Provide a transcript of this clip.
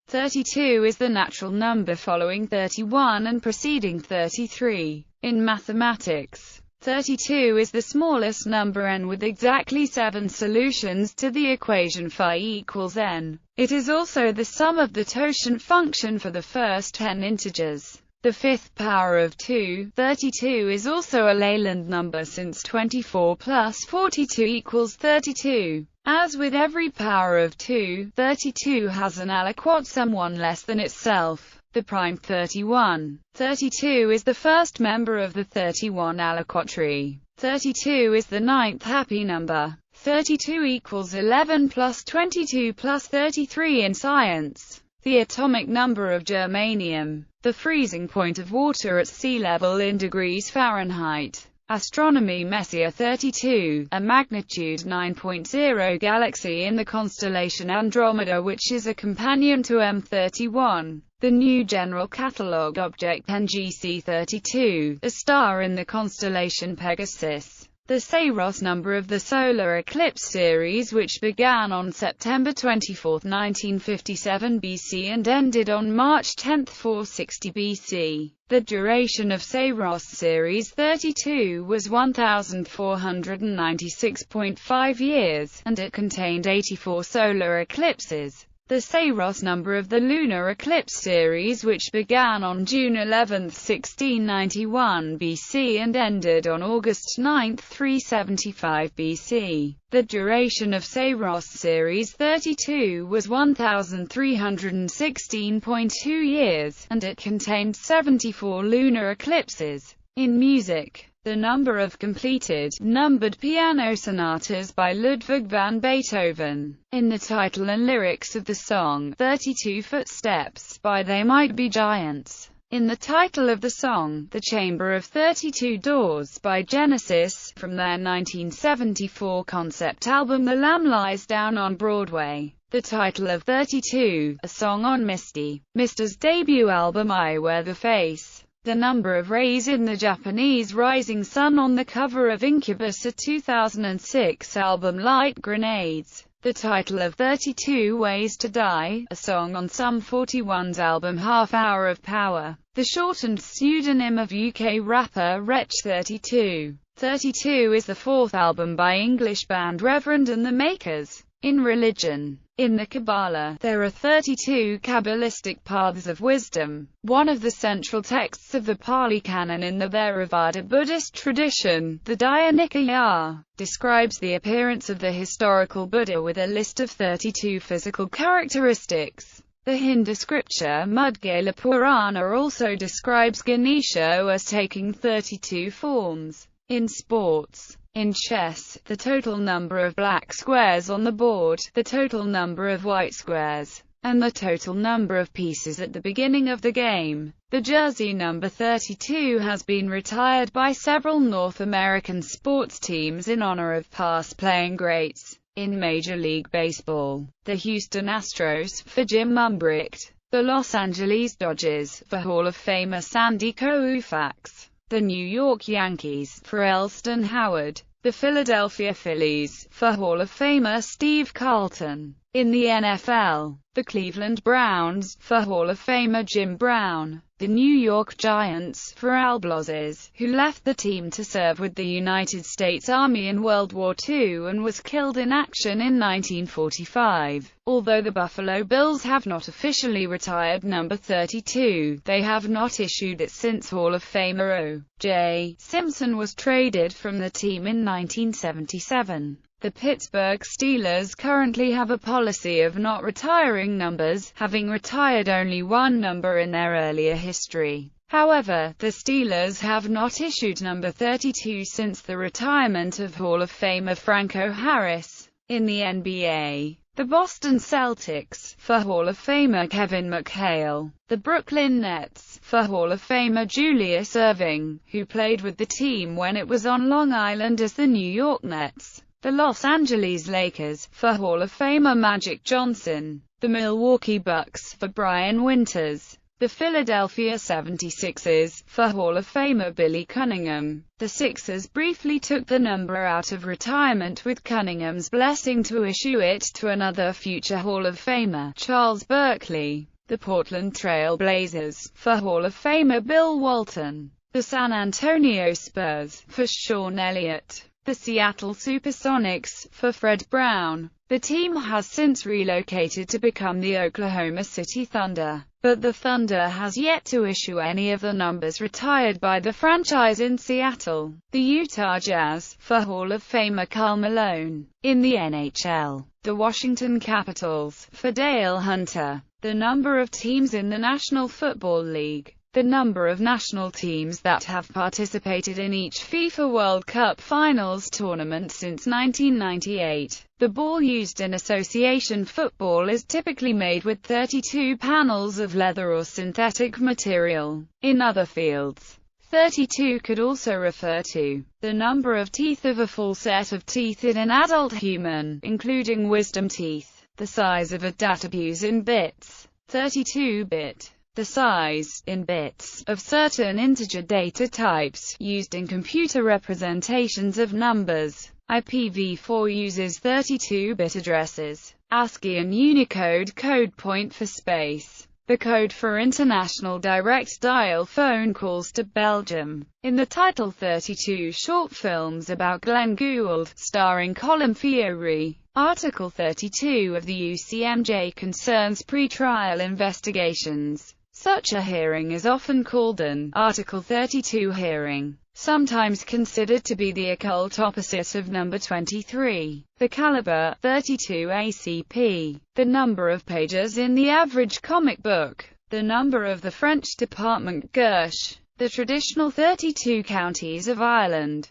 32 is the natural number following 31 and preceding 33. In mathematics, 32 is the smallest number n with exactly 7 solutions to the equation phi equals n. It is also the sum of the totient function for the first 10 integers. The fifth power of 2, 32, is also a Leyland number since 24 plus 42 equals 32. As with every power of 2, 32 has an aliquot sum 1 less than itself, the prime 31. 32 is the first member of the 31 aliquot tree. 32 is the ninth happy number. 32 equals 11 plus 22 plus 33 in science. The atomic number of germanium. The freezing point of water at sea level in degrees Fahrenheit. Astronomy Messier 32, a magnitude 9.0 galaxy in the constellation Andromeda, which is a companion to M31. The New General Catalogue object NGC 32, a star in the constellation Pegasus. The Saros number of the solar eclipse series, which began on September 24, 1957 BC and ended on March 10, 460 BC. The duration of Saros series 32 was 1,496.5 years, and it contained 84 solar eclipses. The Saros number of the lunar eclipse series, which began on June 11, 1691 BC and ended on August 9, 375 BC. The duration of Saros series 32 was 1,316.2 years, and it contained 74 lunar eclipses. In music, the number of completed, numbered piano sonatas by Ludwig van Beethoven. In the title and lyrics of the song, 32 Footsteps, by They Might Be Giants. In the title of the song, The Chamber of 32 Doors, by Genesis, from their 1974 concept album The Lamb Lies Down on Broadway. The title of 32, a song on Mister's debut album I Wear the Face. The number of rays in the Japanese rising sun on the cover of Incubus' 2006 album Light Grenades. The title of 32 Ways to Die, a song on Sum 41's album Half Hour of Power. The shortened pseudonym of UK rapper Wretch 32. 32 is the fourth album by English band Reverend and the Makers. In religion, in the Kabbalah, there are 32 Kabbalistic paths of wisdom. One of the central texts of the Pali Canon in the Theravada Buddhist tradition, the Daya Nikaya, describes the appearance of the historical Buddha with a list of 32 physical characteristics. The Hindu scripture Mudgala Purana also describes Ganesha as taking 32 forms. In sports, in chess, the total number of black squares on the board, the total number of white squares, and the total number of pieces at the beginning of the game. The jersey number 32 has been retired by several North American sports teams in honor of past playing greats. In Major League Baseball, the Houston Astros, for Jim Umbricht, the Los Angeles Dodgers, for Hall of Famer Sandy Koufax, the New York Yankees, for Elston Howard, the Philadelphia Phillies, for Hall of Famer Steve Carlton. In the NFL, the Cleveland Browns, for Hall of Famer Jim Brown. The New York Giants, for Al Blazes, who left the team to serve with the United States Army in World War II and was killed in action in 1945. Although the Buffalo Bills have not officially retired number 32, they have not issued it since Hall of Famer O.J. Simpson was traded from the team in 1977. The Pittsburgh Steelers currently have a policy of not retiring numbers, having retired only one number in their earlier history. However, the Steelers have not issued number 32 since the retirement of Hall of Famer Franco Harris. In the NBA, the Boston Celtics, for Hall of Famer Kevin McHale. The Brooklyn Nets, for Hall of Famer Julius Erving, who played with the team when it was on Long Island as the New York Nets. The Los Angeles Lakers, for Hall of Famer Magic Johnson. The Milwaukee Bucks, for Brian Winters. The Philadelphia 76ers, for Hall of Famer Billy Cunningham. The Sixers briefly took the number out of retirement with Cunningham's blessing to issue it to another future Hall of Famer, Charles Barkley. The Portland Trail Blazers, for Hall of Famer Bill Walton. The San Antonio Spurs, for Sean Elliott. The Seattle Supersonics, for Fred Brown. The team has since relocated to become the Oklahoma City Thunder, but the Thunder has yet to issue any of the numbers retired by the franchise in Seattle. The Utah Jazz, for Hall of Famer Karl Malone. In the NHL, the Washington Capitals, for Dale Hunter. The number of teams in the National Football League. The number of national teams that have participated in each FIFA World Cup Finals tournament since 1998. The ball used in association football is typically made with 32 panels of leather or synthetic material. In other fields, 32 could also refer to the number of teeth of a full set of teeth in an adult human, including wisdom teeth. The size of a database in bits. 32-bit. The size, in bits, of certain integer data types, used in computer representations of numbers. IPv4 uses 32-bit addresses. ASCII and Unicode code point for space. The code for international direct dial phone calls to Belgium. In the title 32 short films about Glenn Gould, starring Colin Feore. Article 32 of the UCMJ concerns pre-trial investigations. Such a hearing is often called an Article 32 hearing, sometimes considered to be the occult opposite of number 23. The caliber, 32 ACP. The number of pages in the average comic book. The number of the French department Gersh. The traditional 32 counties of Ireland.